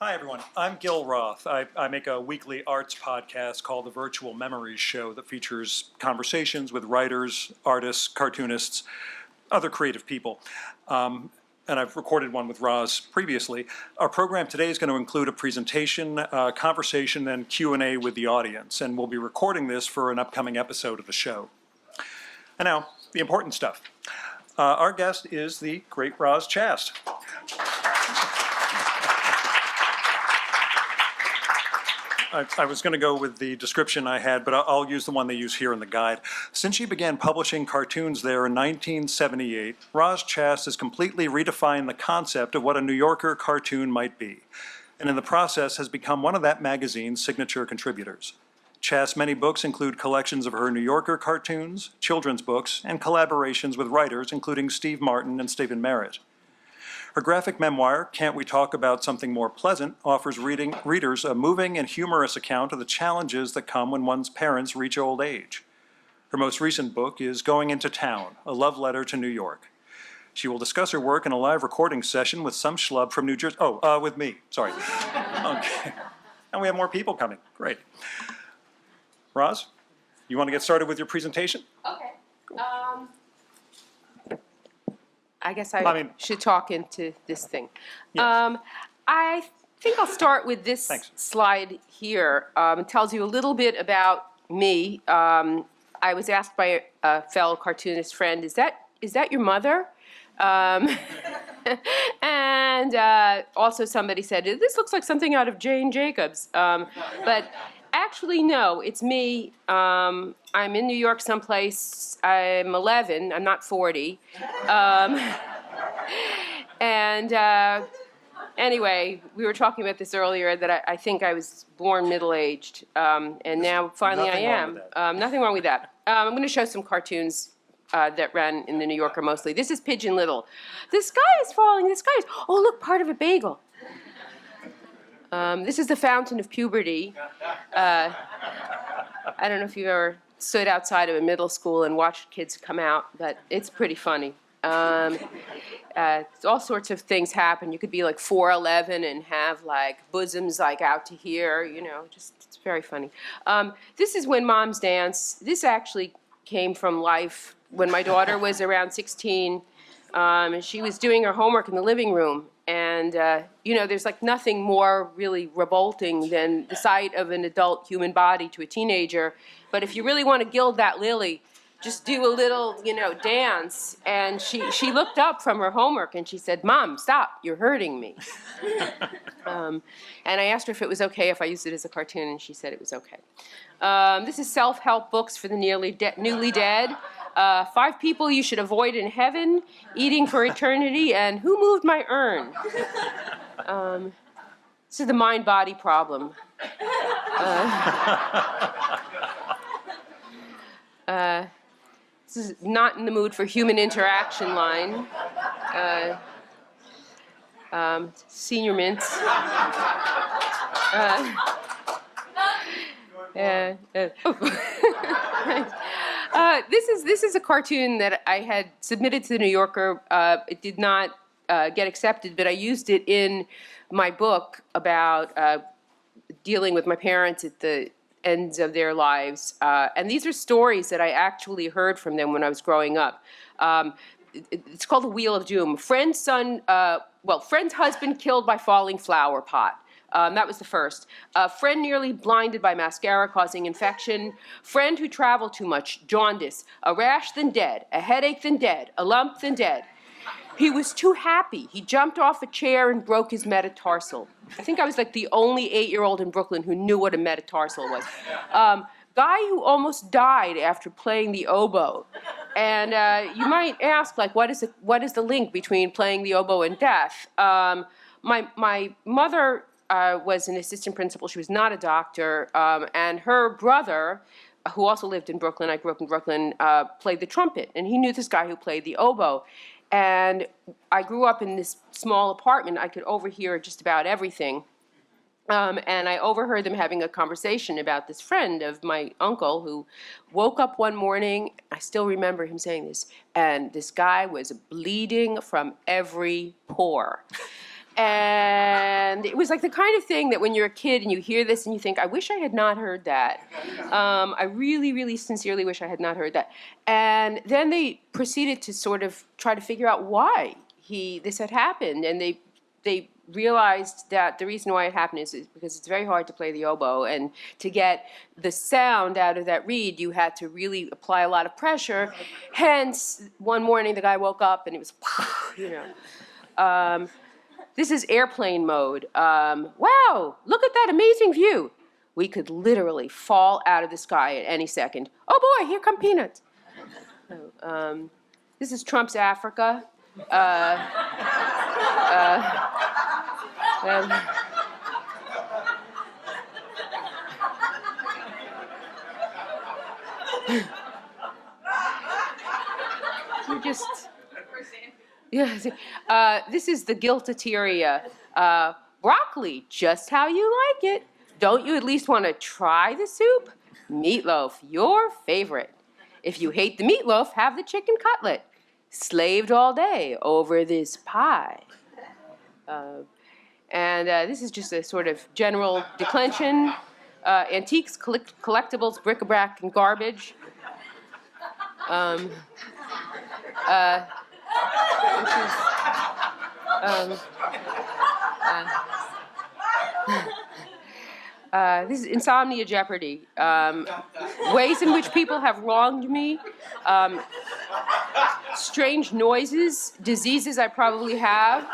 Hi, everyone. I'm Gil Roth. I make a weekly arts podcast called The Virtual Memories Show that features conversations with writers, artists, cartoonists, other creative people. And I've recorded one with Roz previously. Our program today is going to include a presentation, conversation, and Q&A with the audience. And we'll be recording this for an upcoming episode of the show. And now, the important stuff. Our guest is the great Roz Chast. I was going to go with the description I had, but I'll use the one they use here in the guide. Since she began publishing cartoons there in 1978, Roz Chast has completely redefined the concept of what a New Yorker cartoon might be, and in the process has become one of that magazine's signature contributors. Chast's many books include collections of her New Yorker cartoons, children's books, and collaborations with writers including Steve Martin and Stephin Merritt. Her graphic memoir, Can't We Talk About Something More Pleasant, offers readers a moving and humorous account of the challenges that come when one's parents reach old age. Her most recent book is Going Into Town, a love letter to New York. She will discuss her work in a live recording session with some schlub from New Jersey. With me, sorry. Okay. And we have more people coming. Great. Roz, you want to get started with your presentation? Okay. Cool. I guess I should talk into this thing. Yes. I think I'll start with this slide here. It tells you a little bit about me. I was asked by a fellow cartoonist friend, is that your mother? And also somebody said, this looks like something out of Jane Jacobs. But actually, no, it's me. I'm in New York someplace. I'm 11. I'm not 40. Anyway, we were talking about this earlier, that I think I was born middle-aged. And now, finally, I am. Nothing wrong with that. I'm going to show some cartoons that ran in the New Yorker mostly. This is Pigeon Little. The sky is falling. The sky is... Oh, look, part of a bagel. This is the Fountain of Puberty. I don't know if you've ever stood outside of a middle school and watched kids come out, but it's pretty funny. All sorts of things happen. You could be like 4'11" and have like bosoms like out to here, you know, just it's very funny. This is When Moms Dance. This actually came from life when my daughter was around 16, and she was doing her homework in the living room. And, you know, there's like nothing more really revolting than the sight of an adult human body to a teenager. But if you really want to gild that lily, just do a little, you know, dance. And she looked up from her homework and she said, "Mom, stop, you're hurting me." And I asked her if it was okay if I used it as a cartoon, and she said it was okay. This is self-help books for the newly dead. 5 people you should avoid in heaven, Eating for eternity, and Who moved my urn? This is the mind-body problem. This is Not in the mood for human interaction line. Senior mints. This is a cartoon that I had submitted to the New Yorker. It did not get accepted, but I used it in my book about dealing with my parents at the ends of their lives. And these are stories that I actually heard from them when I was growing up. It's called The Wheel of Doom. Friend's husband killed by falling flower pot. That was the first. Friend nearly blinded by mascara causing infection. Friend who traveled too much, jaundice. A rash then dead. A headache then dead. A lump then dead. He was too happy. He jumped off a chair and broke his metatarsal. I think I was like the only 8-year-old in Brooklyn who knew what a metatarsal was. Guy who almost died after playing the oboe. And you might ask, like, what is the link between playing the oboe and death? My mother was an assistant principal. She was not a doctor. And her brother, who also lived in Brooklyn, I grew up in Brooklyn, played the trumpet. And he knew this guy who played the oboe. And I grew up in this small apartment. I could overhear just about everything. And I overheard them having a conversation about this friend of my uncle who woke up one morning, I still remember him saying this, and this guy was bleeding from every pore. And it was like the kind of thing that when you're a kid and you hear this and you think, I wish I had not heard that. I really, really sincerely wish I had not heard that. And then they proceeded to sort of try to figure out why this had happened. And they realized that the reason why it happened is because it's very hard to play the oboe. And to get the sound out of that reed, you had to really apply a lot of pressure. Hence, one morning the guy woke up and it was, you know. This is airplane mode. Wow, look at that amazing view. We could literally fall out of the sky at any second. Oh boy, here come peanuts. This is Trump's Africa. You just... Yeah, this is the guiltateria. Broccoli, just how you like it. Don't you at least want to try the soup? Meatloaf, your favorite. If you hate the meatloaf, have the chicken cutlet. Slaved all day over this pie. This is just a sort of general declension. Antiques, collectibles, bric-a-brac, and garbage. This is Insomnia Jeopardy. Ways in which people have wronged me. Strange noises, diseases I probably have.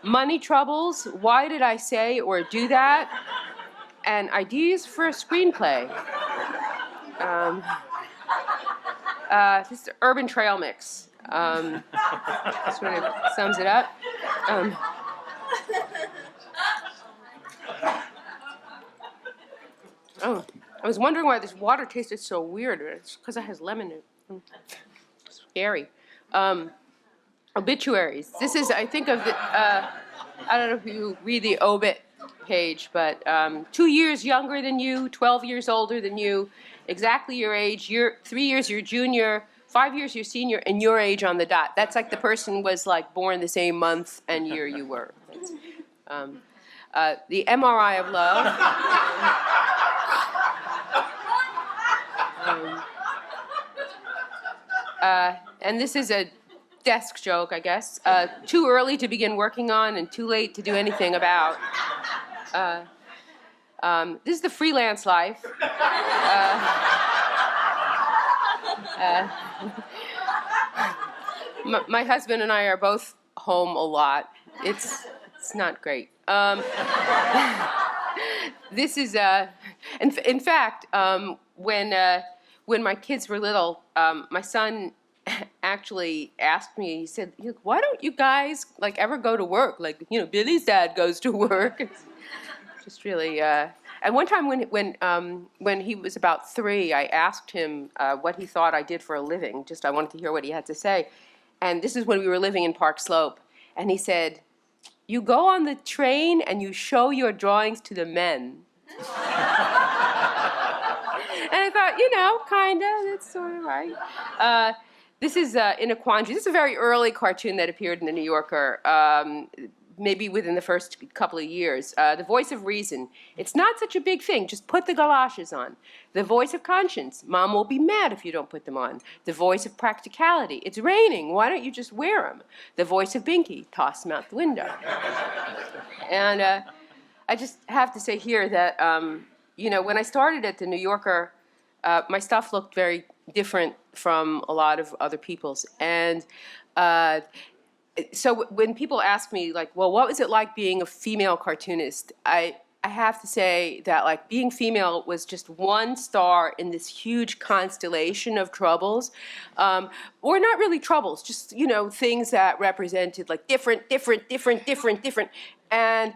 Money troubles, why did I say or do that? And ideas for a screenplay. This is Urban Trail Mix. Sort of sums it up. Oh, I was wondering why this water tasted so weird. It's because it has lemon in it. Scary. Obituaries. This is, I think of the, I don't know if you read the obit page, but 2 years younger than you, 12 years older than you, exactly your age, 3 years your junior, 5 years your senior, and your age on the dot. That's like the person was like born the same month and year you were. The MRI of love. And this is a desk joke, I guess. Too early to begin working on and too late to do anything about. This is the freelance life. My husband and I are both home a lot. It's not great. This is, in fact, when my kids were little, my son actually asked me, he said, why don't you guys like ever go to work? Like, Billy's dad goes to work. It's just really, and one time when he was about 3, I asked him what he thought I did for a living. Just I wanted to hear what he had to say. And this is when we were living in Park Slope. And he said, you go on the train and you show your drawings to the men. And I thought, kind of, that's sort of right. This is in a quandary. This is a very early cartoon that appeared in the New Yorker, maybe within the first couple of years. The Voice of Reason. It's not such a big thing. Just put the galoshes on. The Voice of Conscience. Mom will be mad if you don't put them on. The Voice of Practicality. It's raining. Why don't you just wear them? The Voice of Binky. Toss them out the window. And I just have to say here that, when I started at the New Yorker, my stuff looked very different from a lot of other people's. And so when people ask me, like, well, what was it like being a female cartoonist? I have to say that, like, being female was just one star in this huge constellation of troubles. Or not really troubles, just, things that represented, like, different. And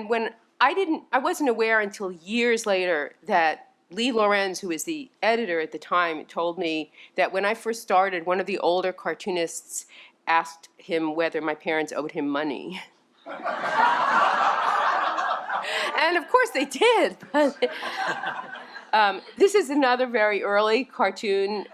when I wasn't aware until years later that Lee Lorenz, who was the editor at the time, told me that when I first started, one of the older cartoonists asked him whether my parents owed him money. And of course they did. This is another very early cartoon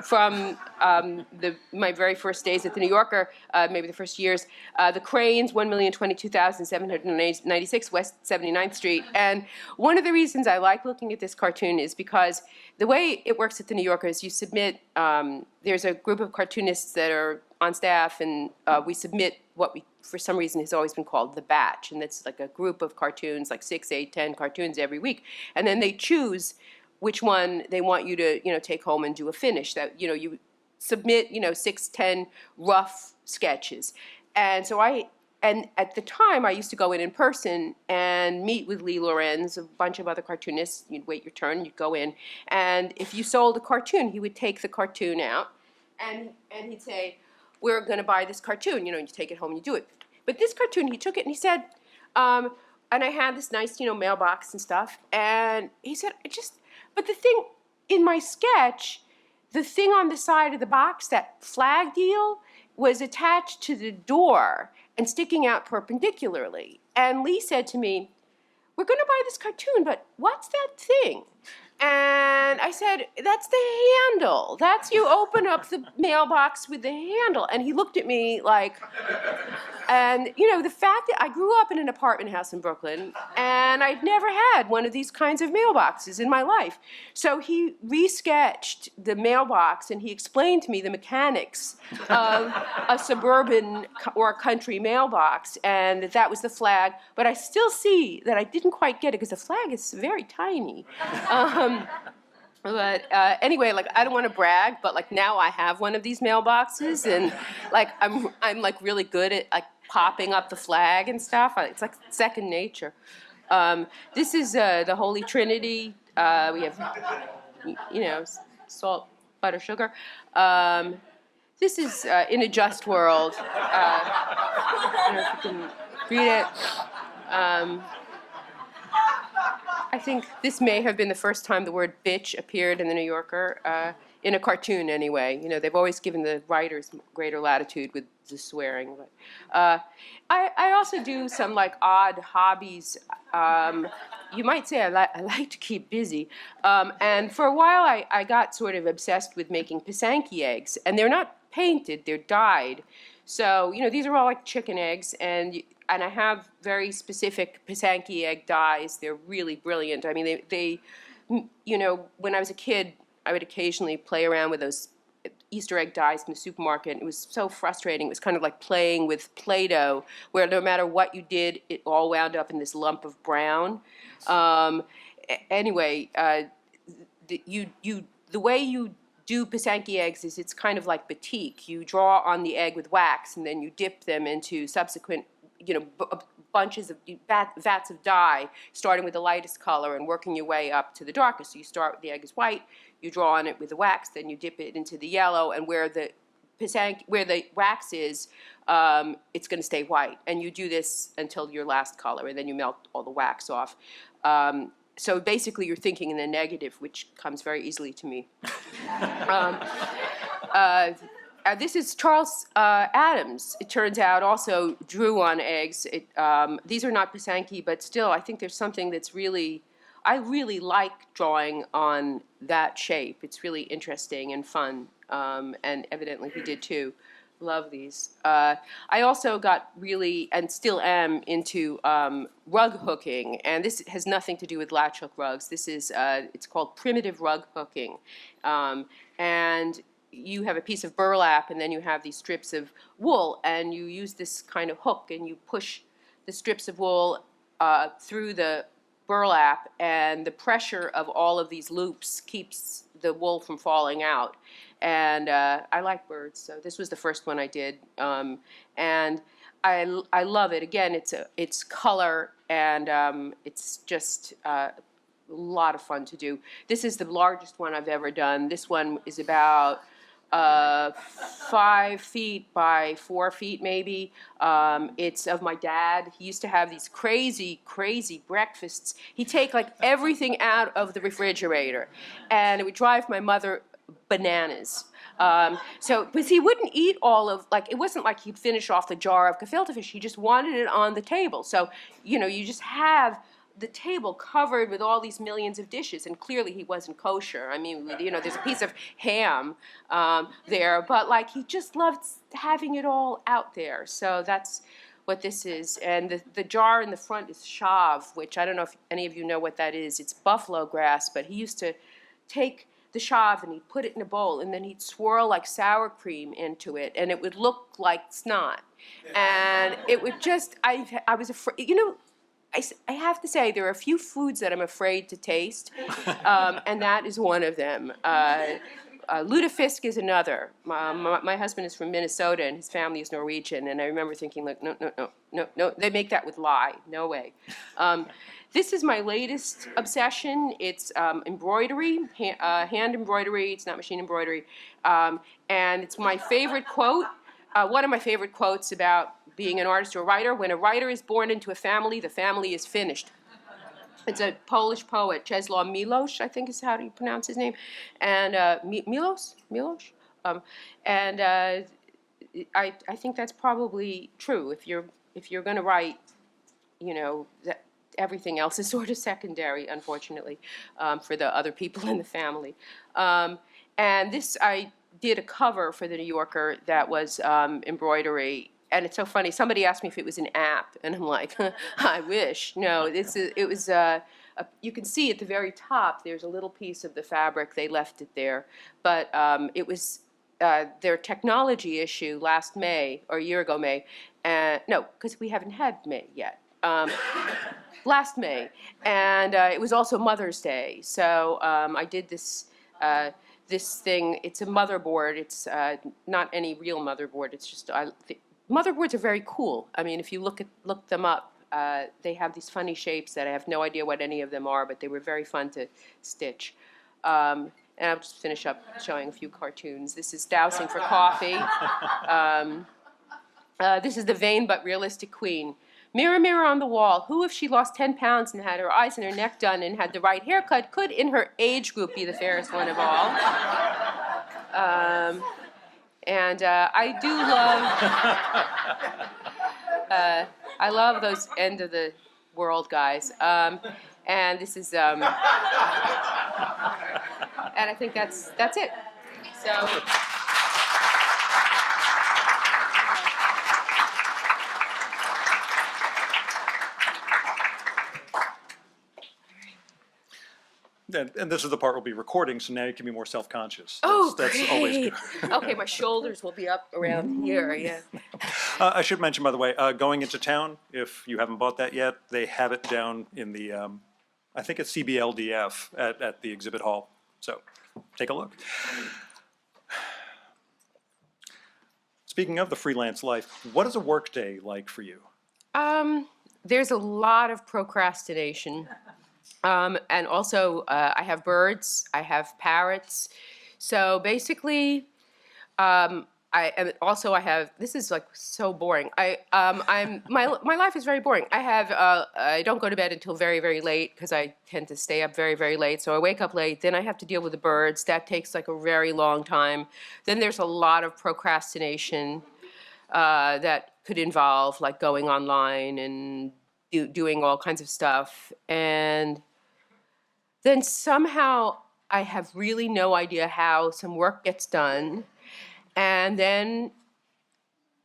from my very first days at the New Yorker, maybe the first years, the Cranes, 1,022,796 West 79th Street. And one of the reasons I like looking at this cartoon is because the way it works at the New Yorker is you submit, there's a group of cartoonists that are on staff, and we submit what we, for some reason, has always been called the batch. And that's like a group of cartoons, like 6, 8, 10 cartoons every week. And then they choose which one they want you to, take home and do a finish. That, you submit, 6, 10 rough sketches. And so and at the time, I used to go in person and meet with Lee Lorenz, a bunch of other cartoonists. You'd wait your turn, you'd go in. And if you sold a cartoon, he would take the cartoon out, and he'd say, we're going to buy this cartoon. You take it home and you do it. But this cartoon, he took it and he said, and I had this nice, mailbox and stuff. And he said, but the thing in my sketch, the thing on the side of the box, that flag deal, was attached to the door and sticking out perpendicularly. And Lee said to me, we're going to buy this cartoon, but what's that thing? And I said, that's the handle. That's, you open up the mailbox with the handle. And he looked at me like, and the fact that I grew up in an apartment house in Brooklyn, and I'd never had one of these kinds of mailboxes in my life. So he resketched the mailbox, and he explained to me the mechanics of a suburban or a country mailbox, and that was the flag. But I still see that I didn't quite get it, because the flag is very tiny. But anyway, I don't want to brag, but now I have one of these mailboxes, and I'm really good at popping up the flag and stuff. It's like second nature. This is the Holy Trinity. We have, salt, butter, sugar. This is In a Just World. I don't know if you can read it. I think this may have been the first time the word bitch appeared in the New Yorker, in a cartoon anyway. They've always given the writers greater latitude with the swearing. But I also do some odd hobbies. You might say I like to keep busy. And for a while I got sort of obsessed with making Pisanki eggs. And they're not painted, they're dyed. So, these are all like chicken eggs, and I have very specific Pisanki egg dyes. They're really brilliant. I mean, they when I was a kid, I would occasionally play around with those Easter egg dyes in the supermarket. It was so frustrating. It was kind of like playing with Play-Doh, where no matter what you did, it all wound up in this lump of brown. Anyway, the way you do Pisanki eggs is it's kind of like batik. You draw on the egg with wax, and then you dip them into subsequent bunches of vats of dye, starting with the lightest color and working your way up to the darkest. So you start with the egg is white, you draw on it with the wax, then you dip it into the yellow, and where the wax is, it's going to stay white. And you do this until your last color, and then you melt all the wax off. So basically, you're thinking in the negative, which comes very easily to me. This is Charles Adams. It turns out also drew on eggs. These are not Pisanki, but still, I think there's something that's I really like drawing on that shape. It's really interesting and fun, and evidently he did too. Love these. I also got really, and still am, into rug hooking, and this has nothing to do with latch hook rugs. This is, it's called primitive rug hooking, and you have a piece of burlap, and then you have these strips of wool, and you use this kind of hook, and you push the strips of wool through the burlap, and the pressure of all of these loops keeps the wool from falling out. And I like birds, so this was the first one I did, and I love it. Again, it's color, and it's just a lot of fun to do. This is the largest one I've ever done. This one is about 5 feet by 4 feet maybe. It's of my dad. He used to have these crazy, crazy breakfasts. He'd take everything out of the refrigerator, and it would drive my mother bananas. Because he wouldn't eat all of, it wasn't like he'd finish off the jar of gefilte fish. He just wanted it on the table. So, you just have the table covered with all these millions of dishes, and clearly he wasn't kosher. I mean, you know, there's a piece of ham there, but like he just loved having it all out there. So that's what this is. And the jar in the front is shav, which I don't know if any of you know what that is. It's buffalo grass, but he used to take the shav and he'd put it in a bowl, and then he'd swirl like sour cream into it, and it would look like snot. And it would just, I was afraid, you know, I have to say, there are a few foods that I'm afraid to taste, and that is one of them. Lutefisk is another. My husband is from Minnesota, and his family is Norwegian, and I remember thinking, like, no, they make that with lye. No way. This is my latest obsession. It's embroidery, hand embroidery. It's not machine embroidery. And it's my favorite quote. One of my favorite quotes about being an artist or a writer: when a writer is born into a family, the family is finished. It's a Polish poet, Czesław Miłosz, I think is how you pronounce his name, and Miłosz. And I think that's probably true. If you're going to write, you know, that everything else is sort of secondary, unfortunately, for the other people in the family. And this, I did a cover for the New Yorker that was embroidery. And it's so funny. Somebody asked me if it was an app, and I'm like, I wish. No, it was. You can see at the very top. There's a little piece of the fabric. They left it there, but it was their technology issue last May or a year ago May. No, because we haven't had May yet. Last May, and it was also Mother's Day. So I did this. This thing. It's a motherboard. It's not any real motherboard. It's just. Motherboards are very cool. I mean, if you look them up, they have these funny shapes that I have no idea what any of them are, but they were very fun to stitch. And I'll just finish up showing a few cartoons. This is Dousing for Coffee. This is the vain but realistic queen. Mirror, mirror on the wall, who, if she lost 10 pounds and had her eyes and her neck done and had the right haircut, could, in her age group, be the fairest one of all? And I do love, I love those end of the world guys. And this is, and I think that's it. So. And this is the part we'll be recording, so now you can be more self-conscious. Oh, that's great. Always good. Okay, my shoulders will be up around here, yeah. I should mention, by the way, going into town, if you haven't bought that yet, they have it down in the, I think it's CBLDF at the exhibit hall. So take a look. Speaking of the freelance life, what is a work day like for you? There's a lot of procrastination. And also, I have birds, I have parrots. So basically, I have, this is like so boring. My life is very boring. I don't go to bed until very, very late because I tend to stay up very, very late. So I wake up late, then I have to deal with the birds. That takes like a very long time. Then there's a lot of procrastination that could involve like going online and doing all kinds of stuff. And then somehow I have really no idea how some work gets done. And then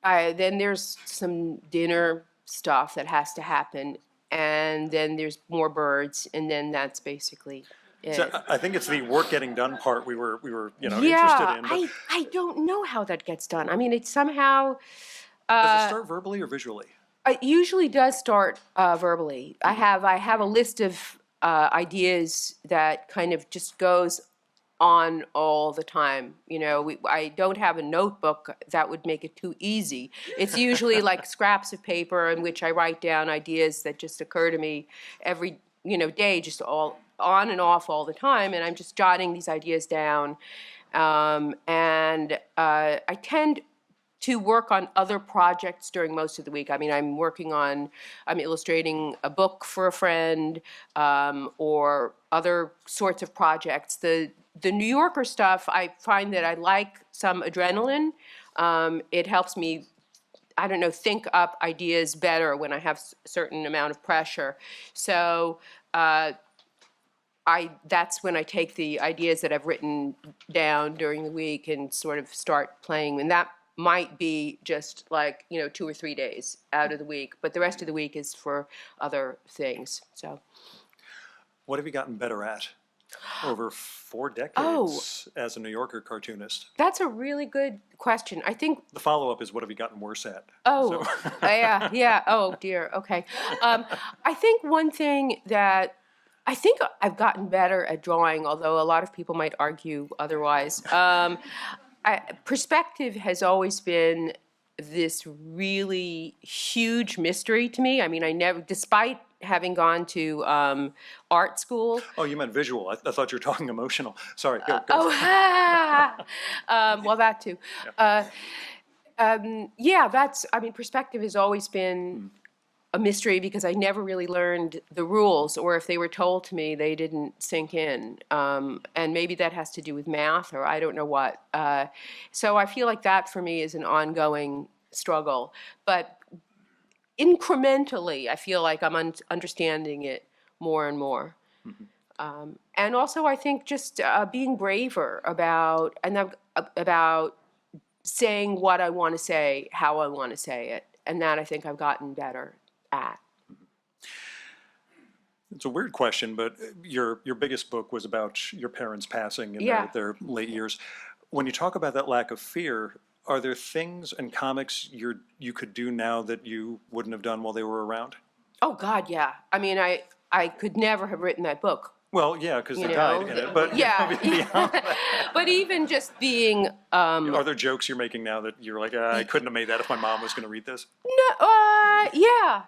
there's some dinner stuff that has to happen. And then there's more birds. And then that's basically it. So I think it's the work getting done part we were interested in. But I don't know how that gets done. I mean, it's somehow. does it start verbally or visually? It usually does start verbally. I have a list of ideas that kind of just goes on all the time. You know, I don't have a notebook that would make it too easy. It's usually like scraps of paper in which I write down ideas that just occur to me every day, just all on and off all the time, and I'm just jotting these ideas down. And I tend to work on other projects during most of the week. I mean, I'm illustrating a book for a friend, or other sorts of projects. The New Yorker stuff, I find that I like some adrenaline. It helps me I don't know, think up ideas better when I have a certain amount of pressure. So that's when I take the ideas that I've written down during the week and sort of start playing. And that might be just like, 2 or 3 days out of the week, but the rest of the week is for other things. So, What have you gotten better at over 4 decades as a New Yorker cartoonist? That's a really good question. I think. The follow-up is, what have you gotten worse at? Oh, yeah. Oh, dear. Okay. I think one thing that I think I've gotten better at drawing, although a lot of people might argue otherwise. Perspective has always been this really huge mystery to me. I mean, I never, despite having gone to art school. Oh, you meant visual. I thought you were talking emotional. Sorry. Go. Well, that too. Perspective has always been a mystery because I never really learned the rules, or if they were told to me, they didn't sink in. And maybe that has to do with math, or I don't know what. So I feel like that for me is an ongoing struggle. But incrementally, I feel like I'm understanding it more and more. Mm-hmm. And also, I think just being braver about saying what I want to say, how I want to say it, and that I think I've gotten better at. It's a weird question, but your biggest book was about your parents passing in their late years. When you talk about that lack of fear, are there things in comics you could do now that you wouldn't have done while they were around? Oh God, yeah. I mean, I could never have written that book. Well, yeah, because they died in it. But beyond that, but even just being. Are there jokes you're making now that you're like, I couldn't have made that if my mom was going to read this? No, yeah.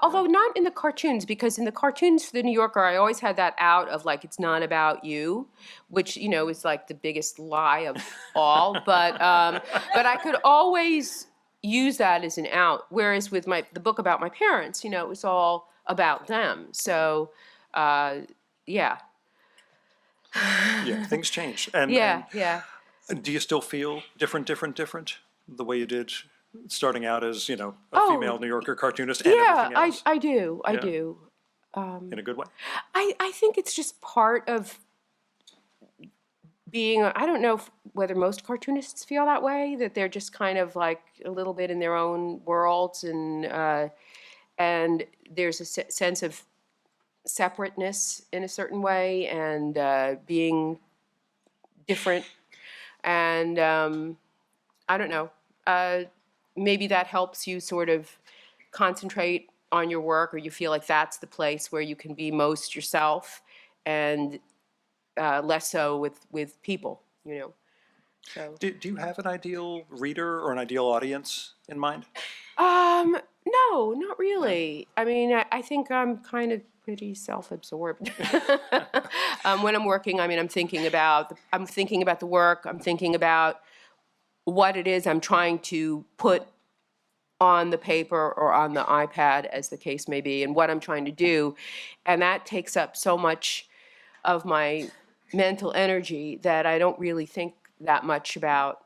Although not in the cartoons, because in the cartoons for the New Yorker, I always had that out of like, it's not about you, which is like the biggest lie of all. But I could always use that as an out. Whereas with the book about my parents, it was all about them. So. Yeah, things change. And do you still feel different the way you did starting out as, female New Yorker cartoonist and everything else? I do. In a good way? I think it's just part of being, I don't know whether most cartoonists feel that way, that they're just kind of like a little bit in their own worlds, and there's a sense of separateness in a certain way, and being different, and I don't know, maybe that helps you sort of concentrate on your work, or you feel like that's the place where you can be most yourself, and less so with people, So. Do you have an ideal reader or an ideal audience in mind? No, not really. I mean, I think I'm kind of pretty self-absorbed. When I'm working, I mean, I'm thinking about the work. I'm thinking about what it is I'm trying to put on the paper or on the iPad, as the case may be, and what I'm trying to do. And that takes up so much of my mental energy that I don't really think that much about,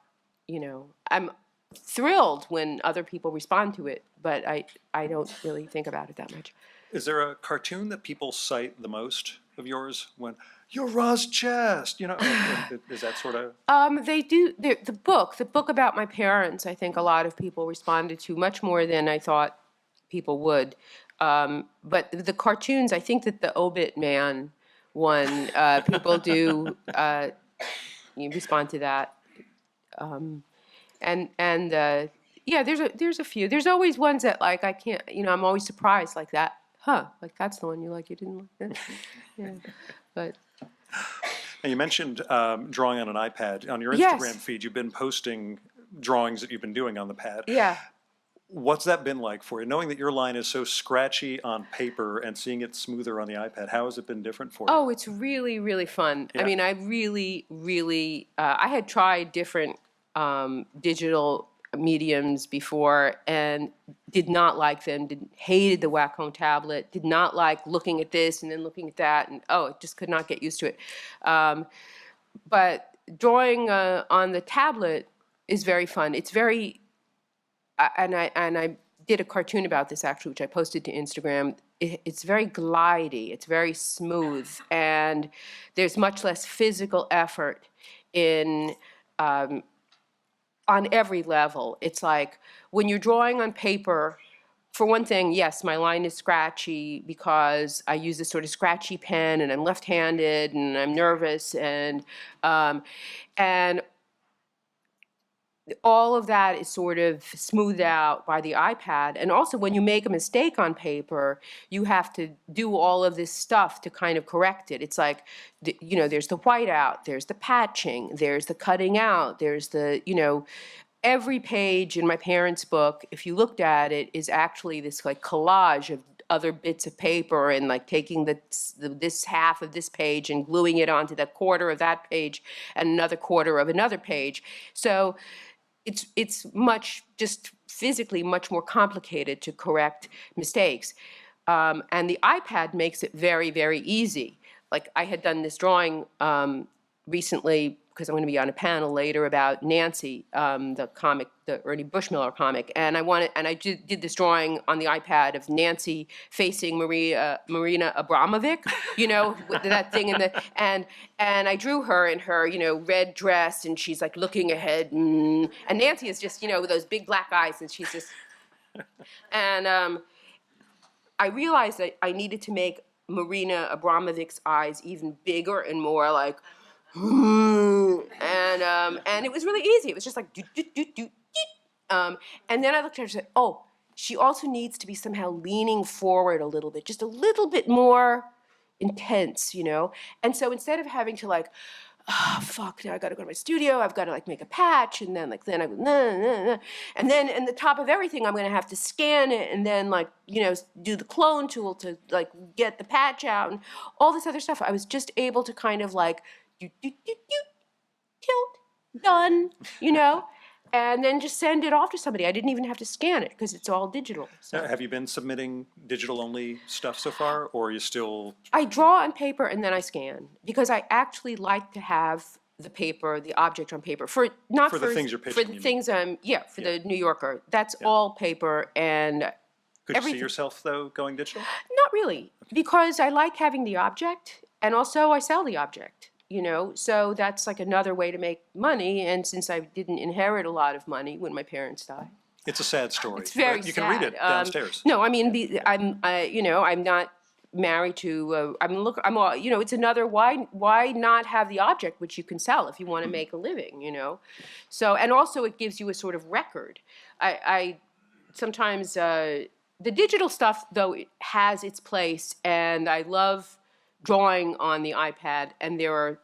I'm thrilled when other people respond to it, but I don't really think about it that much. Is there a cartoon that people cite the most of yours when you're Roz Chast? Is that sort of? They do. The book about my parents, I think a lot of people responded to much more than I thought people would. But the cartoons, I think that the Obit Man one, people do respond to that. There's a few. There's always ones that like I can't. I'm always surprised like that. Like that's the one you like. You didn't like that. Yeah, but. Now you mentioned drawing on an iPad. On your Instagram feed, you've been posting drawings that you've been doing on the pad. Yeah. What's that been like for you? Knowing that your line is so scratchy on paper and seeing it smoother on the iPad, how has it been different for you? Oh, it's really, really fun. Yeah. I mean, I really, really, I had tried different digital mediums before and did not like them, hated the Wacom tablet, did not like looking at this and then looking at that, and just could not get used to it. But drawing on the tablet is very fun. It's very I did a cartoon about this actually, which I posted to Instagram. It's very glidey, it's very smooth, and there's much less physical effort in on every level. It's like when you're drawing on paper, for one thing, yes, my line is scratchy because I use this sort of scratchy pen, and I'm left-handed, and I'm nervous, and all of that is sort of smoothed out by the iPad. And also, when you make a mistake on paper, you have to do all of this stuff to kind of correct it. It's like, you know, there's the whiteout, there's the patching, there's the cutting out, there's the, you know, every page in my parents' book, if you looked at it, is actually this like collage of other bits of paper, and like taking this half of this page and gluing it onto the quarter of that page and another quarter of another page. So it's much, just physically much more complicated to correct mistakes. And the iPad makes it very, very easy. Like I had done this drawing recently, because I'm going to be on a panel later about Nancy, the comic, the Ernie Bushmiller comic, and I did this drawing on the iPad of Nancy facing Marina Abramovic, you know, with that thing and I drew her in her, you know, red dress, and she's like looking ahead, and Nancy is just, you know, with those big black eyes, and she's just, and I realized that I needed to make Marina Abramovic's eyes even bigger and more like, and it was really easy. It was just like do do do do. And then I looked at her and said, "Oh, she also needs to be somehow leaning forward a little bit, just a little bit more intense, you know." And so instead of having to like, oh, fuck, now I got to go to my studio. I've got to like make a patch, and then I go and then in the top of everything, I'm going to have to scan it, and then like, you know, do the clone tool to like get the patch out and all this other stuff. I was just able to kind of like tilt, done, you know, and then just send it off to somebody. I didn't even have to scan it because it's all digital. So. Have you been submitting digital-only stuff so far, or are you still? I draw on paper and then I scan, because I actually like to have the paper, the object on paper, for the things you're pitching. For the things for the New Yorker. That's all paper, and Could you see yourself though going digital? Not really, because I like having the object, and also I sell the object. You know, so that's like another way to make money. And since I didn't inherit a lot of money when my parents died, it's a sad story. It's very sad. You sad. can read it downstairs. No, I mean, you know, I'm not married to. You know, it's another. Why not have the object which you can sell if you want to make a living? You know, so, and also it gives you a sort of record. I sometimes the digital stuff though has its place, and I love drawing on the iPad, and there are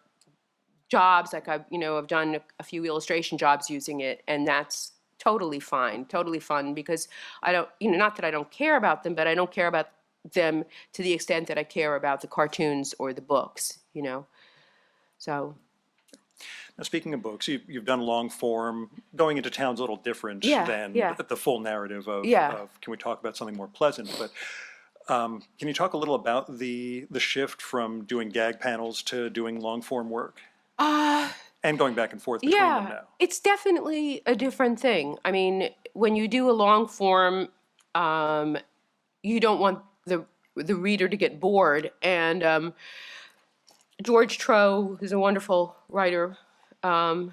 jobs like I've done a few illustration jobs using it, and that's totally fine, totally fun, because I don't, you know, not that I don't care about them, but I don't care about them to the extent that I care about the cartoons or the books, you know. So. Now, speaking of books, you've done long form. Going into town's a little different than the full narrative of can we talk about something more pleasant, but. Can you talk a little about the shift from doing gag panels to doing long form work? And going back and forth between them now. It's definitely a different thing. I mean, when you do a long form, you don't want the reader to get bored. And George Trow, who's a wonderful writer, now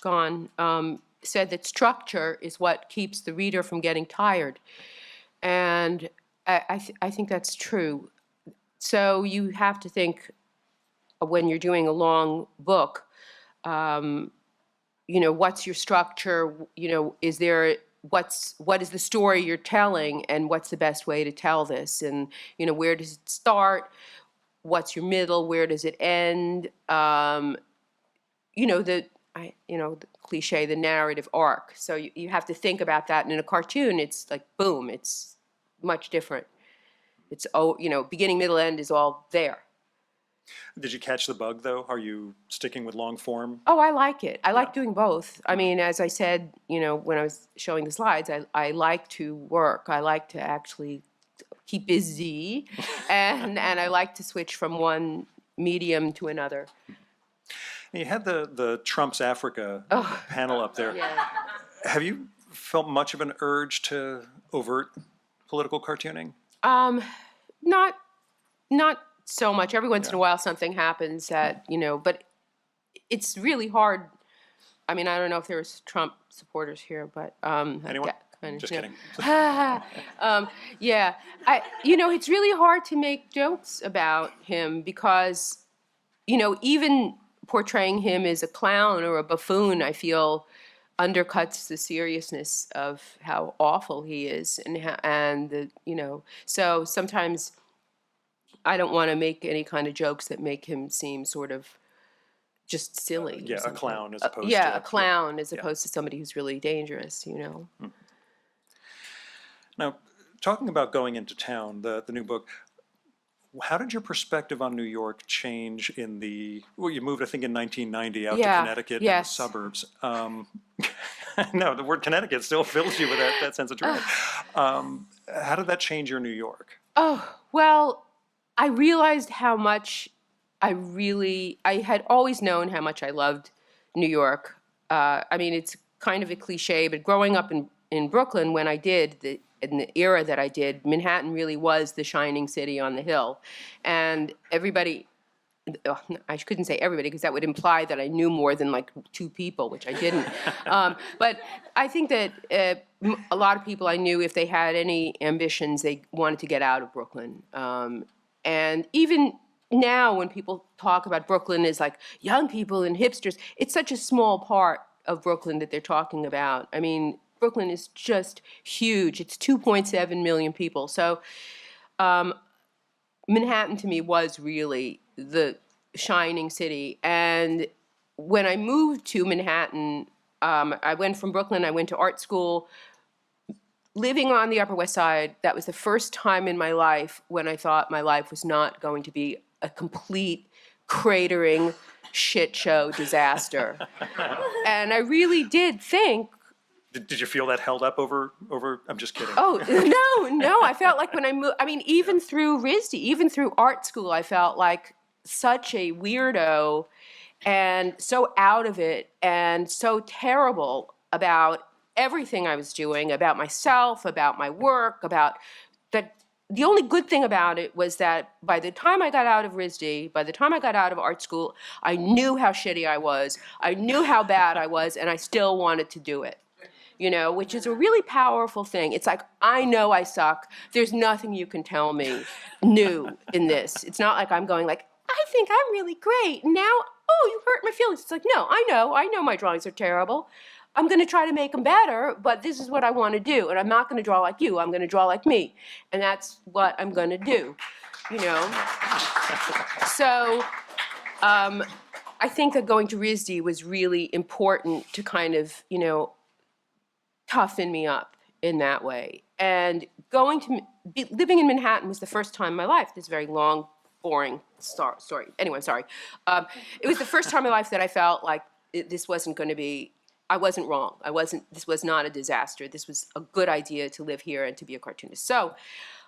gone, said that structure is what keeps the reader from getting tired. And I think that's true. So you have to think when you're doing a long book, you know, what's your structure? You know, what is the story you're telling, and what's the best way to tell this? And, you know, where does it start? What's your middle? Where does it end? You know, the cliche, the narrative arc. So you have to think about that. And in a cartoon, it's like, boom, it's much different. It's, you know, beginning, middle, end is all there. Did you catch the bug, though? Are you sticking with long form? Oh, I like it. I like doing both. I mean, as I said, you know, when I was showing the slides, I like to work. I like to actually keep busy, and I like to switch from one medium to another. And you had the Trump's Africa panel up there. Yeah. Have you felt much of an urge to overt political cartooning? Not not so much. Every once in a Yeah. while something happens that, but it's really hard. I mean, I don't know if there's Trump supporters here, but Anyone? kind of, Just no. kidding. Yeah, it's really hard to make jokes about him because, even portraying him as a clown or a buffoon, I feel undercuts the seriousness of how awful he is, so sometimes I don't want to make any kind of jokes that make him seem sort of just silly. Yeah, or a something. clown as opposed to... Yeah, a clown as Yeah. opposed to somebody who's really dangerous, Now, talking about going into town, the new book, how did your perspective on New York change well, you moved, I think, in 1990 out to Yeah, Connecticut and the yes. suburbs. No, the word Connecticut still fills you with that sense of dread. How did that change your New York? Oh, well, I realized how much I had always known how much I loved New York. I mean, it's kind of a cliche, but growing up in Brooklyn when I did, in the era that I did, Manhattan really was the shining city on the hill. And everybody, I couldn't say everybody because that would imply that I knew more than like two people, which I didn't. But I think that a lot of people I knew, if they had any ambitions, they wanted to get out of Brooklyn. And even now when people talk about Brooklyn as like young people and hipsters, it's such a small part of Brooklyn that they're talking about. I mean, Brooklyn is just huge. It's 2.7 million people. So Manhattan to me was really the shining city. And when I moved to Manhattan, I went from Brooklyn, I went to art school. Living on the Upper West Side, that was the first time in my life when I thought my life was not going to be a complete cratering shit show disaster. And I really did think, Did you feel that held up over? I'm just kidding. oh, no, I felt like when I moved, I mean, even through RISD, even through art school, I felt like such a weirdo and so out of it and so terrible about everything I was doing, about myself, about my work, about that. The only good thing about it was that by the time I got out of RISD, by the time I got out of art school, I knew how shitty I was, I knew how bad I was, and I still wanted to do it. Which is a really powerful thing. It's like, I know I suck. There's nothing you can tell me new in this. It's not like I'm going like, I think I'm really great. Now, oh, you hurt my feelings. It's like, no, I know my drawings are terrible. I'm going to try to make them better, but this is what I want to do. And I'm not going to draw like you. I'm going to draw like me. And that's what I'm going to do, So I think that going to RISD was really important to kind of, toughen me up in that way. And living in Manhattan was the first time in my life, this very long, boring story. Anyway, I'm sorry. It was the first time in my life that I felt like this wasn't going to be, I wasn't wrong. This was not a disaster. This was a good idea to live here and to be a cartoonist. So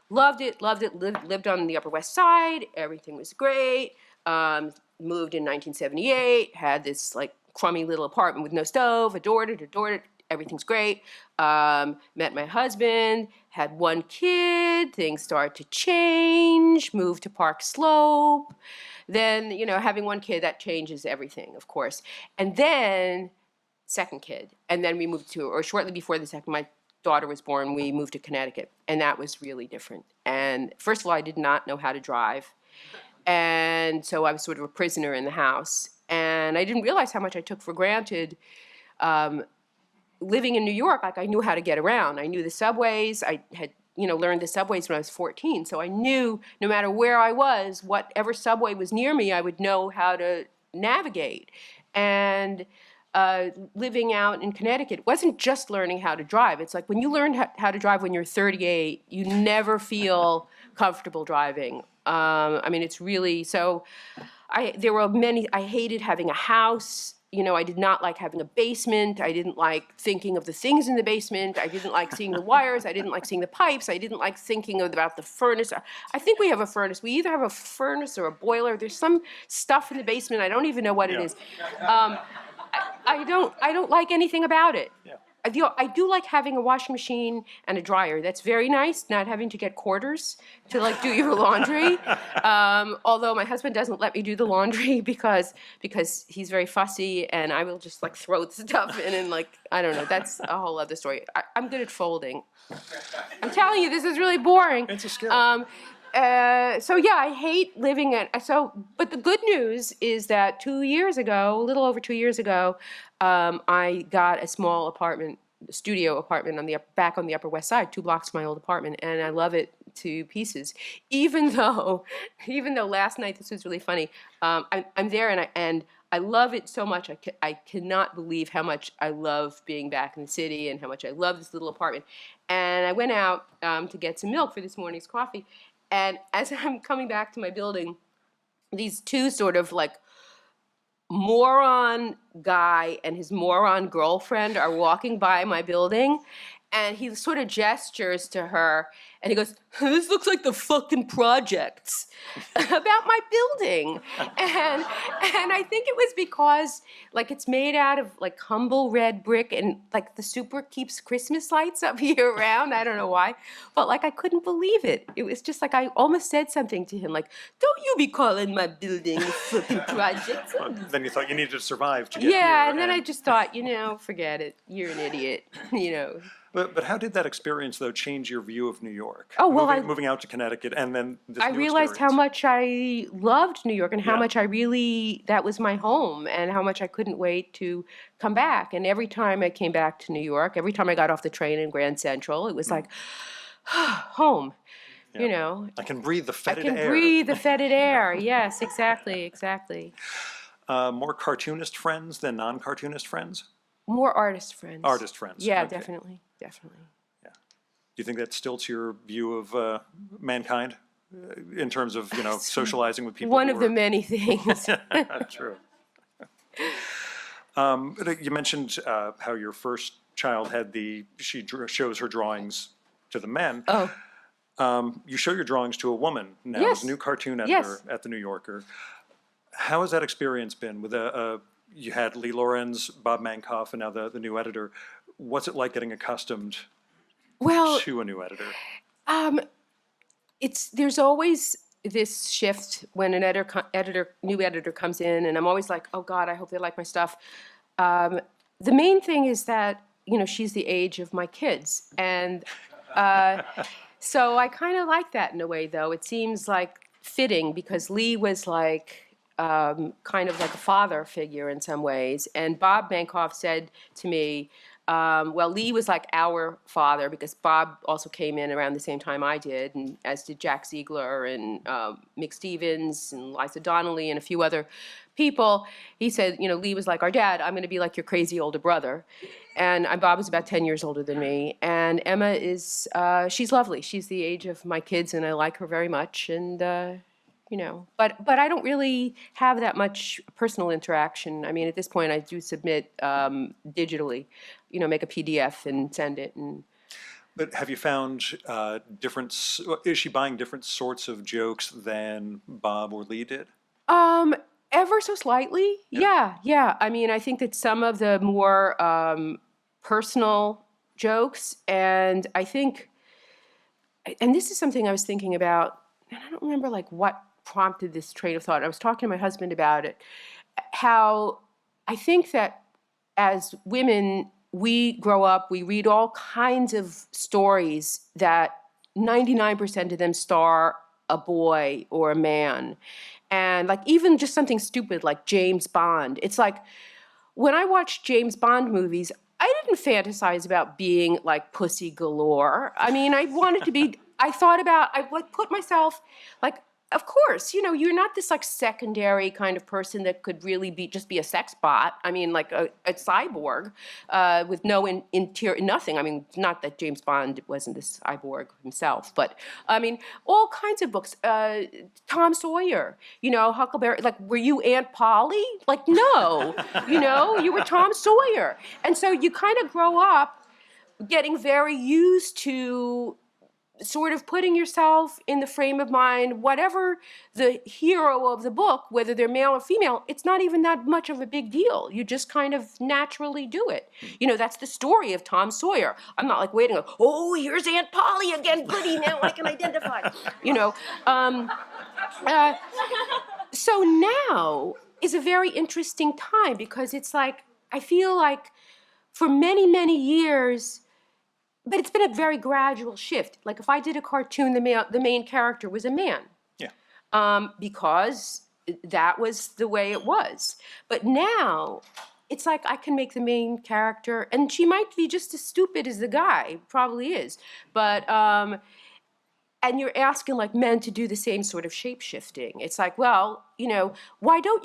loved it, lived on the Upper West Side. Everything was great. Moved in 1978, had this like crummy little apartment with no stove, adored it. Everything's great. Met my husband, had one kid, things started to change, moved to Park Slope. Then, having one kid, that changes everything, of course. And then, second kid. And then we moved or shortly before the second, my daughter was born, we moved to Connecticut. And that was really different. And first of all, I did not know how to drive. And so I was sort of a prisoner in the house. And I didn't realize how much I took for granted living in New York. Like, I knew how to get around. I knew the subways. I had, learned the subways when I was 14. So I knew no matter where I was, whatever subway was near me, I would know how to navigate. And living out in Connecticut wasn't just learning how to drive. It's like when you learn how to drive when you're 38, you never feel comfortable driving. I mean, it's really, so there were many, I hated having a house. I did not like having a basement. I didn't like thinking of the things in the basement. I didn't like seeing the wires. I didn't like seeing the pipes. I didn't like thinking about the furnace. I think we have a furnace. We either have a furnace or a boiler. There's some stuff in the basement. I don't even know what it is. I don't like anything about it. Yeah. I do like having a washing machine and a dryer. That's very nice, not having to get quarters to like do your laundry. Although my husband doesn't let me do the laundry because he's very fussy, and I will just like throw the stuff in and like, I don't know, that's a whole other story. I'm good at folding. I'm telling you, this is really boring. It's a skill. So yeah, I hate living but the good news is that 2 years ago, a little over 2 years ago, I got a small apartment, studio apartment back on the Upper West Side, 2 blocks from my old apartment, and I love it to pieces. Even though last night, this was really funny, I'm there and I love it so much. I cannot believe how much I love being back in the city and how much I love this little apartment. And I went out to get some milk for this morning's coffee. And as I'm coming back to my building, these 2 sort of like moron guy and his moron girlfriend are walking by my building. And he sort of gestures to her, and he goes, "This looks like the fucking projects," about my building. And I think it was because, like, it's made out of, like, humble red brick, and, like, the super keeps Christmas lights up year-round. I don't know why. But, like, I couldn't believe it. It was just, like, I almost said something to him, like, "Don't you be calling my building the fucking projects." Well, then you thought you needed to survive to get here. Yeah, and then I just thought, forget it. You're an idiot, But how did that experience, though, change your view of New York? Oh, well, moving out to Connecticut and then this I new realized how experience. much I loved New York and how Yeah. much that was my home, and how much I couldn't wait to come back. And every time I came back to New York, every time I got off the train in Grand Central, it was like, home, I can breathe the I fetid can air. breathe the fetid air. Yes, exactly. More cartoonist friends than non-cartoonist friends? More artist friends. Artist friends. Yeah, Okay. definitely. Do you think that stilts your view of mankind in terms of, socializing with people? One who of the many things. True. You mentioned how your first child had shows her drawings to the men. Oh. You show your drawings to a woman now Yes. as a new cartoon editor Yes. at the New Yorker. How has that experience been with you had Lee Lorenz, Bob Mankoff, and now the new editor. What's it like getting accustomed to a new editor? There's always this shift when an new editor comes in, and I'm always like, oh God, I hope they like my stuff. The main thing is that, she's the age of my kids. And so I kind of like that in a way, though. It seems like fitting because Lee was like, kind of like a father figure in some ways. And Bob Mankoff said to me, Lee was like our father because Bob also came in around the same time I did, and as did Jack Ziegler and Mick Stevens and Liza Donnelly and a few other people. He said, Lee was like our dad. I'm going to be like your crazy older brother. And Bob is about 10 years older than me. And Emma she's lovely. She's the age of my kids, and I like her very much. And but I don't really have that much personal interaction. I mean, at this point, I do submit digitally, make a PDF and send it. But have you found is she buying different sorts of jokes than Bob or Lee did? Ever so slightly, yeah. I mean, I think that some of the more personal jokes, and I think, and this is something I was thinking about, and I don't remember like what prompted this train of thought. I was talking to my husband about it, how I think that as women, we grow up, we read all kinds of stories that 99% of them star a boy or a man. And like even just something stupid like James Bond. It's like when I watch James Bond movies, I didn't fantasize about being like pussy galore. I mean, I wanted to be, I put myself like, of course, you're not this like secondary kind of person that could really just be a sex bot. I mean, like a cyborg with no interior, nothing. I mean, not that James Bond wasn't this cyborg himself, but I mean, all kinds of books. Tom Sawyer, Huckleberry. Like, were you Aunt Polly? Like, no, you were Tom Sawyer. And so you kind of grow up getting very used to sort of putting yourself in the frame of mind, whatever the hero of the book, whether they're male or female, it's not even that much of a big deal. You just kind of naturally do it. You know, that's the story of Tom Sawyer. I'm not like waiting, like, oh, here's Aunt Polly again, goody, now I can identify. You know, so now is a very interesting time because it's like, I feel like for many, many years, but it's been a very gradual shift. Like if I did a cartoon, the main character was a man. Yeah. Because that was the way it was. But now, it's like I can make the main character, and she might be just as stupid as the guy, probably is. But, and you're asking like men to do the same sort of shape-shifting. It's like, well, you know, why didn't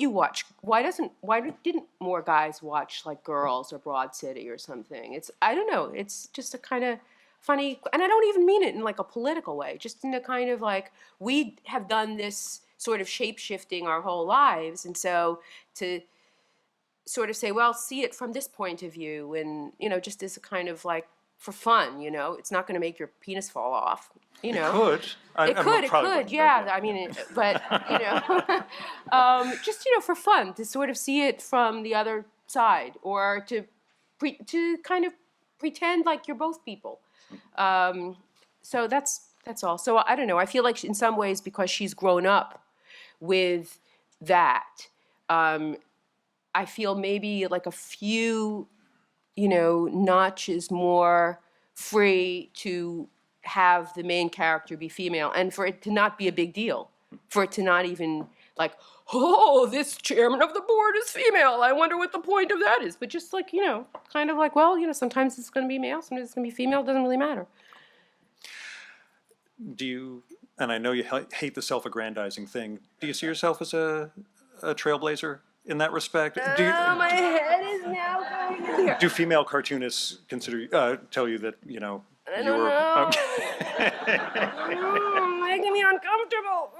more guys watch like Girls or Broad City or something? I don't know, it's just a kind of funny, and I don't even mean it in like a political way, just in a kind of like, we have done this sort of shape-shifting our whole lives, and so to sort of say, well, see it from this point of view, and, you know, just as a kind of like, for fun, you know, it's not going to make your penis fall off, you know. It could, yeah. I mean, but, you know, just, you know, for fun, to sort of see it from the other side, or to kind of pretend like you're both people. So that's all. So I don't know. I feel like in some ways, because she's grown up with that, I feel maybe like a few, you know, notches more free to have the main character be female, and for it to not be a big deal, for it to not even like, oh, this chairman of the board is female, I wonder what the point of that is. But just like, you know, kind of like, well, you know, sometimes it's going to be male, sometimes it's going to be female, it doesn't really matter. Do you, and I know you hate the self-aggrandizing thing, do you see yourself as a trailblazer in that respect? My head is now going in here. Do female cartoonists tell you that, you know, I don't know. Making me uncomfortable.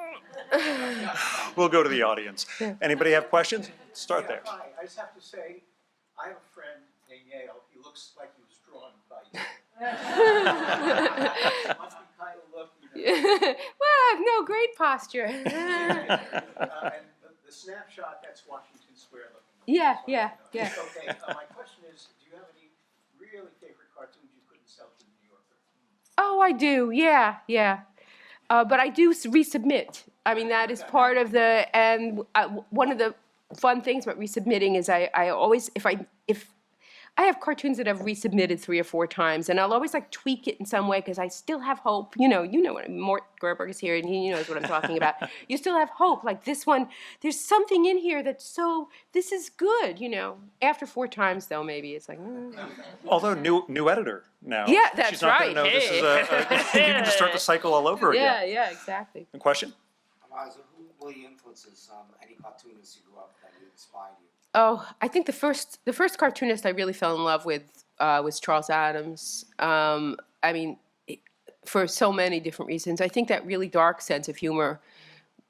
We'll go to the audience. Anybody have questions? Start there. Hi, I just have to say, I have a friend named Yale. He looks like he was drawn by you. Must be kind of look, you know. Well, I have no great posture. And the snapshot, that's Washington Square looking. Yeah. Okay, my question is, do you have any really favorite cartoons you couldn't sell to the New Yorker? Oh, I do. Yeah. But I do resubmit. I mean, that is part of the, and one of the fun things about resubmitting is I always, if I have cartoons that I've resubmitted 3 or 4 times, and I'll always like tweak it in some way because I still have hope. You know what, Mort Gerberg is here, and he knows what I'm talking about. You still have hope. Like this one, there's something in here that's so, this is good, you know. After 4 times, though, maybe it's like, Although new editor now. Yeah, that's She's not right. Gonna know this is you need to start the cycle all over again. Yeah, exactly. A question? Roz, who were your influences? Any cartoonists you grew up that inspired you? Oh, I think the first cartoonist I really fell in love with was Charles Addams. I mean, for so many different reasons. I think that really dark sense of humor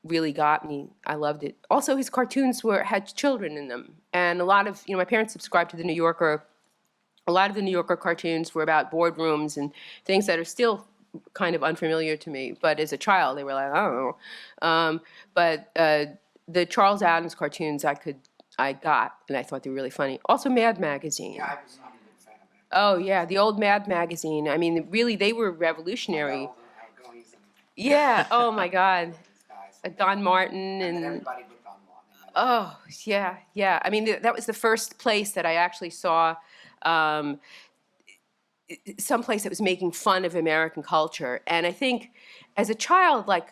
really got me. I loved it. Also, his cartoons had children in them, and a lot of, my parents subscribed to the New Yorker. A lot of the New Yorker cartoons were about boardrooms and things that are still kind of unfamiliar to me. But as a child, they were like, I don't know. But the Charles Addams cartoons I got, and I thought they were really funny. Also, Mad Magazine. Yeah, I'm a big fan of it. Oh, yeah, the old Mad Magazine. I mean, really, they were revolutionary. Yeah, oh my God. Don Martin and everybody but Don Martin. Oh, yeah. I mean, that was the first place that I actually saw some place that was making fun of American culture. And I think as a child, like,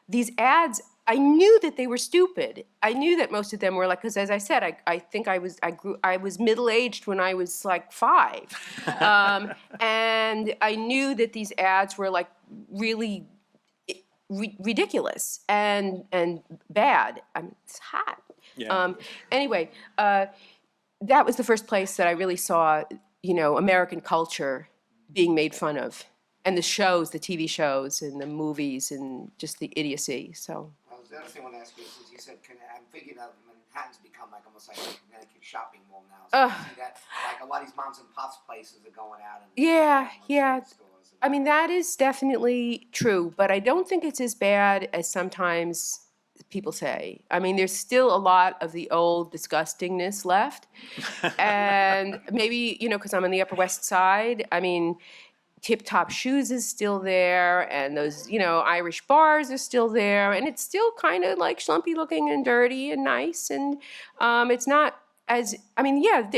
these ads, I knew that they were stupid. I knew that most of them were like, because as I said, I think I was middle-aged when I was like 5. And I knew that these ads were like really ridiculous and bad. It's hot. Yeah. Anyway, that was the first place that I really saw, American culture being made fun of. And the shows, the TV shows and the movies and just the idiocy, so. Well, the other thing I want to ask you is you said, I'm figuring out Manhattan's become like almost like a Connecticut shopping mall now. So you see that, like a lot of these moms and pops places are going out and Yeah. stores. I mean, that is definitely true, but I don't think it's as bad as sometimes people say. I mean, there's still a lot of the old disgustingness left. And maybe, because I'm on the Upper West Side, I mean, Tip Top Shoes is still there, and those, Irish bars are still there, and it's still kind of like schlumpy looking and dirty and nice, and it's not as, I mean, yeah,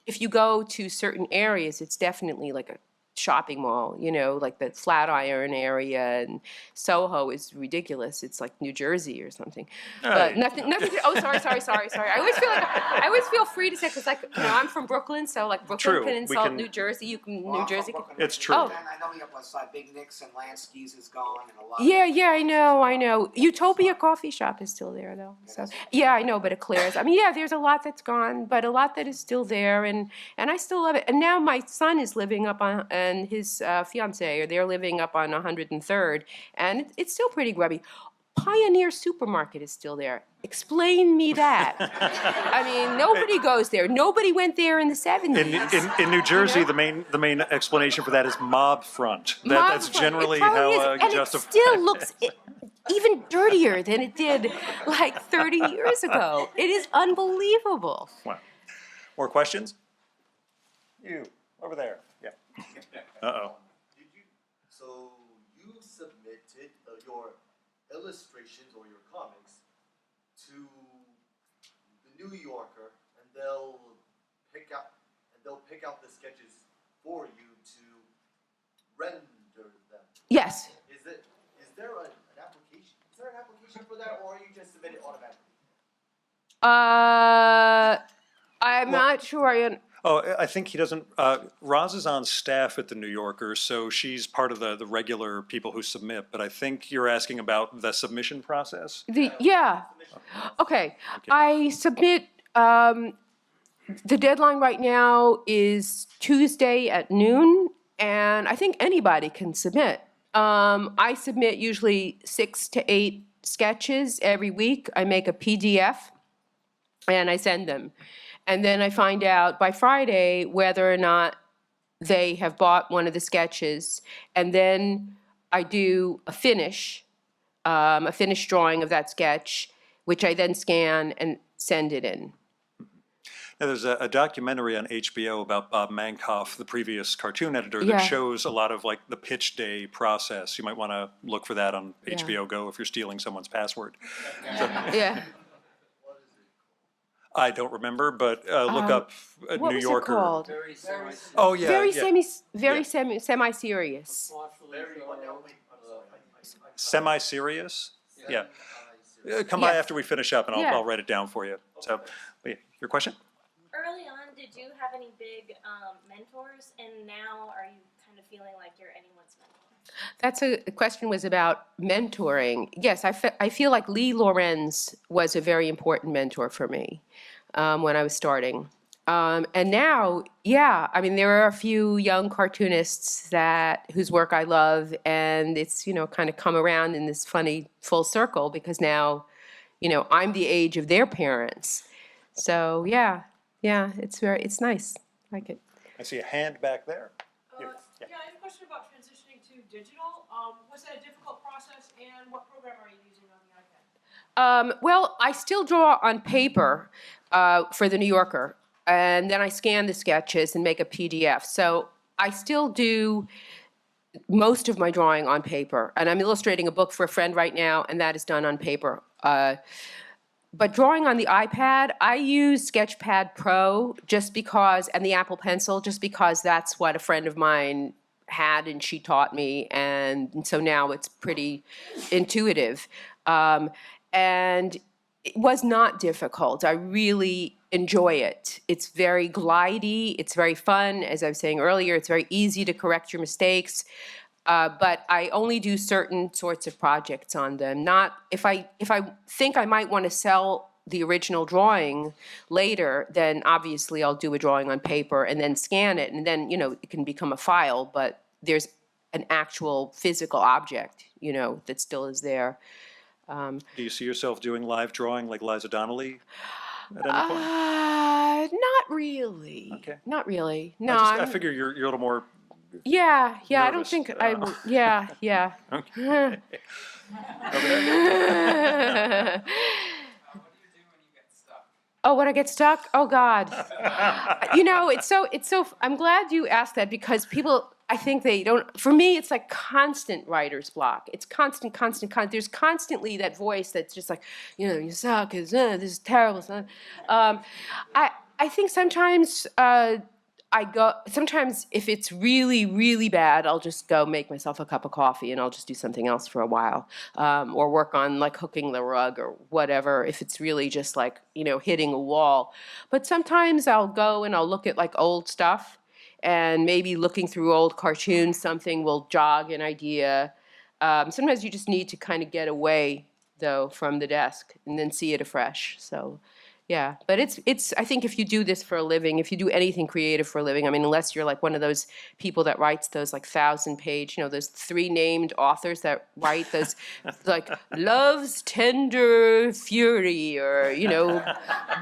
if you go to certain areas, it's definitely like a shopping mall, like the Flatiron area, and Soho is ridiculous. It's like New Jersey or something. But nothing. Oh, sorry. I always feel free to say, because I'm from Brooklyn, so like Brooklyn True. can We insult can- New Jersey. Well, New Jersey. It's true. Oh. And I know the Upper West Side, Big Nick's and Lansky's is gone, and a lot. Yeah, I know. Utopia Coffee Shop is still there, though. So yeah, I know, but it clears. I mean, yeah, there's a lot that's gone, but a lot that is still there, and I still love it. And now my son is living up on, and his fiance, or they're living up on 103rd, and it's still pretty grubby. Pioneer Supermarket is still there. Explain me that. I mean, nobody goes there. Nobody went there in the 70s. In New Jersey, the main explanation for that is mob front. That's generally how you and justify. it still looks even dirtier than it did like 30 years ago. It is unbelievable. Wow. More questions? You over there. Yeah. Uh-oh. So you submitted your illustrations or your comics to the New Yorker, and they'll pick out the sketches for you to render them. Yes. Is there an application? Is there an application for that, or you just submit it automatically? I'm not sure. Oh, I think he doesn't. Roz is on staff at the New Yorker, so she's part of the regular people who submit. But I think you're asking about the submission process. Yeah. Okay. I submit. The deadline right now is Tuesday at noon, and I think anybody can submit. I submit usually 6 to 8 sketches every week. I make a PDF, and I send them. And then I find out by Friday whether or not they have bought one of the sketches. And then I do a finished drawing of that sketch, which I then scan and send it in. Now, there's a documentary on HBO about Bob Mankoff, the previous cartoon editor, that Yeah. shows a lot of like the pitch day process. You might want to look for that on HBO Go if you're stealing someone's password. Yeah. I don't remember, but look up What New was Yorker. it called? Oh yeah, Very yeah. semi-serious. Semi-serious. Yeah. Come by Yes. after we finish up, and Yeah. I'll write it down for you. So, yeah. Your question? Early on, did you have any big mentors, and now are you kind of feeling like you're anyone's mentor? The question was about mentoring. Yes, I feel like Lee Lorenz was a very important mentor for me when I was starting. And now, yeah, I mean, there are a few young cartoonists whose work I love, and it's, kind of come around in this funny full circle, because now, I'm the age of their parents. So, yeah, it's nice. I like it. I see a hand back there. Yeah, I have a question about transitioning to digital. Was that a difficult process, and what program are you using on the iPad? Well, I still draw on paper for the New Yorker, and then I scan the sketches and make a PDF. So I still do most of my drawing on paper, and I'm illustrating a book for a friend right now, and that is done on paper. But drawing on the iPad, I use Sketchpad Pro just because, and the Apple Pencil, just because that's what a friend of mine had and she taught me, and so now it's pretty intuitive. And it was not difficult. I really enjoy it. It's very glidey, it's very fun. As I was saying earlier, it's very easy to correct your mistakes. But I only do certain sorts of projects on them. Not if I think I might want to sell the original drawing later, then obviously I'll do a drawing on paper and then scan it, and then it can become a file. But there's an actual physical object, that still is there. Do you see yourself doing live drawing like Liza Donnelly at any point? Not really. Okay. Not really. No. I figure you're a little more Yeah, I don't Nervous. think I will, yeah. Oh, when I get stuck? Oh, God. It's so, I'm glad you asked that because people, I think they don't, for me, it's like constant writer's block. It's constant. There's constantly that voice that's just like, you suck, this is terrible. I think sometimes sometimes if it's really, really bad, I'll just go make myself a cup of coffee and I'll just do something else for a while. Or work on like hooking the rug or whatever, if it's really just like, hitting a wall. But sometimes I'll go and I'll look at like old stuff and maybe looking through old cartoons, something will jog an idea. Sometimes you just need to kind of get away though from the desk and then see it afresh. So yeah, but it's I think if you do this for a living, if you do anything creative for a living, I mean, unless you're like one of those people that writes those like 1,000-page, those 3 named authors that write those like Love's Tender Fury or,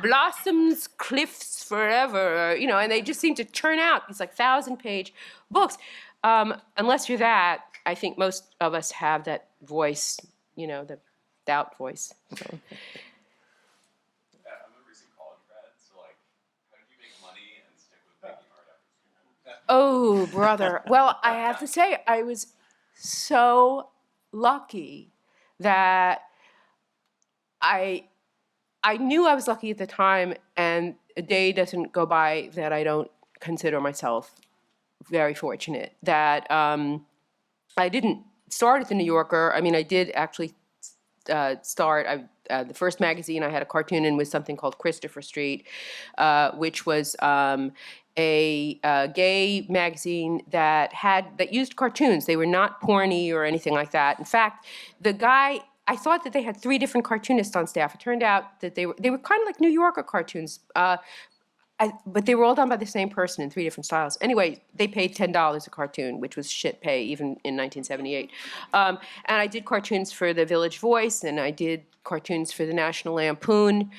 Blossoms Cliffs Forever, or, and they just seem to churn out these like 1,000-page books. Unless you're that, I think most of us have that voice, the doubt voice. So. Oh, brother. Well, I have to say, I was so lucky that I knew I was lucky at the time, and a day doesn't go by that I don't consider myself very fortunate. That I didn't start at the New Yorker. I mean, I did actually start. The first magazine I had a cartoon in was something called Christopher Street, which was a gay magazine that used cartoons. They were not porny or anything like that. In fact, I thought that they had 3 different cartoonists on staff. It turned out that they were kind of like New Yorker cartoons, but they were all done by the same person in 3 different styles. Anyway, they paid $10 a cartoon, which was shit pay even in 1978. And I did cartoons for the Village Voice, and I did cartoons for the National Lampoon.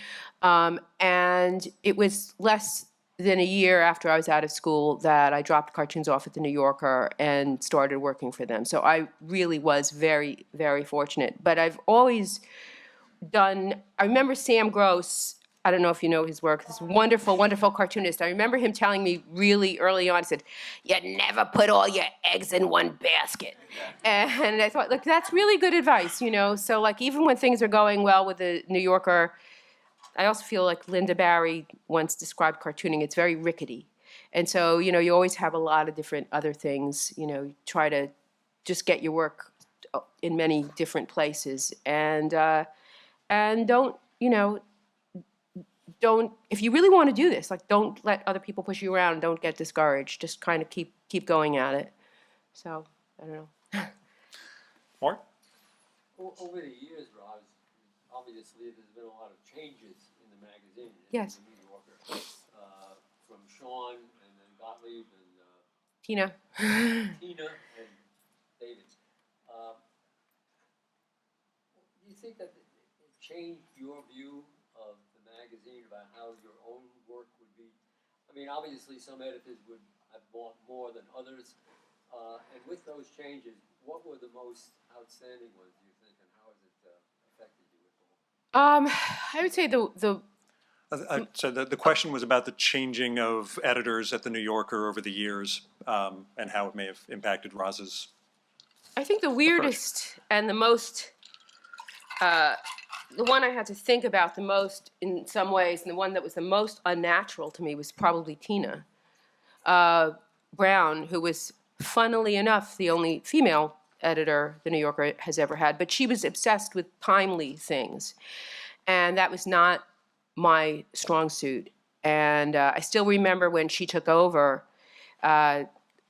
And it was less than a year after I was out of school that I dropped cartoons off at the New Yorker and started working for them. So I really was very, very fortunate. But I've always I remember Sam Gross, I don't know if you know his work, this wonderful, wonderful cartoonist. I remember him telling me really early on, he said, "You never put all your eggs in one basket." And I thought, look, that's really good advice, So like even when things are going well with the New Yorker, I also feel like Linda Barry once described cartooning, it's very rickety. And so, you always have a lot of different other things, try to just get your work in many different places. And don't, if you really want to do this, like don't let other people push you around, don't get discouraged, just kind of keep going at it. So, I don't know. Mark? Over the years, Roz, obviously there's been a lot of changes in the magazine. Yes. In the New Yorker, from Sean and then Gottlieb and Tina. Tina and David. Do you think that it changed your view of the magazine about how your own work would be? I mean, obviously some editors would have bought more than others. And with those changes, what were the most outstanding ones, do you think, and how has it affected you at all? I would say So the question was about the changing of editors at the New Yorker over the years, and how it may have impacted Roz's. I think the weirdest and the most, the one I had to think about the most in some ways, and the one that was the most unnatural to me was probably Tina Brown, who was, funnily enough, the only female editor the New Yorker has ever had. But she was obsessed with timely things, and that was not my strong suit. And I still remember when she took over,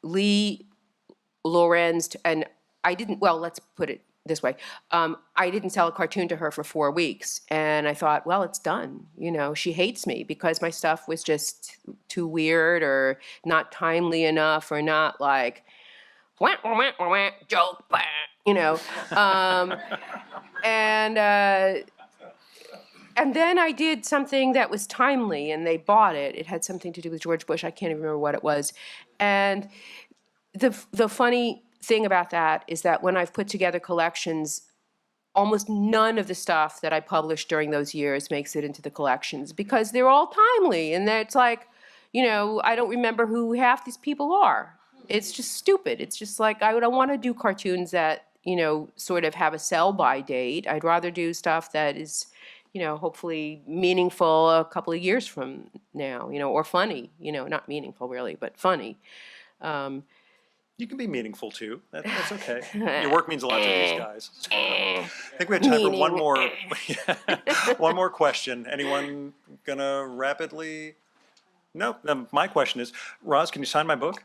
Lee Lorenz, and I didn't, well, let's put it this way. I didn't sell a cartoon to her for 4 weeks. And I thought, well, it's done. She hates me because my stuff was just too weird or not timely enough or not like, wah, wah, wah, wah, wah, joke, bah, And then I did something that was timely, and they bought it. It had something to do with George Bush. I can't even remember what it was. And the funny thing about that is that when I've put together collections, almost none of the stuff that I published during those years makes it into the collections because they're all timely, and it's like, you know, I don't remember who half these people are. It's just stupid. It's just like, I don't want to do cartoons that, you know, sort of have a sell-by date. I'd rather do stuff that is, you know, hopefully meaningful a couple of years from now, you know, or funny, you know, not meaningful really, but funny. You can be meaningful too. That's okay. Your work means a lot to these guys. I think we have time for one more, one more question. Anyone gonna rapidly? No. My question is, Roz, can you sign my book?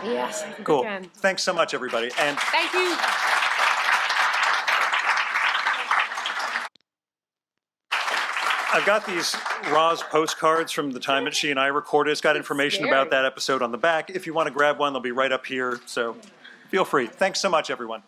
Yes, I think Cool. I can. Thanks so much, everybody. And Thank you. I've got these Roz postcards from the time that she and I recorded. It's got information about that episode on the back. If you want to grab one, they'll be right up here. So feel free. Thanks so much, everyone.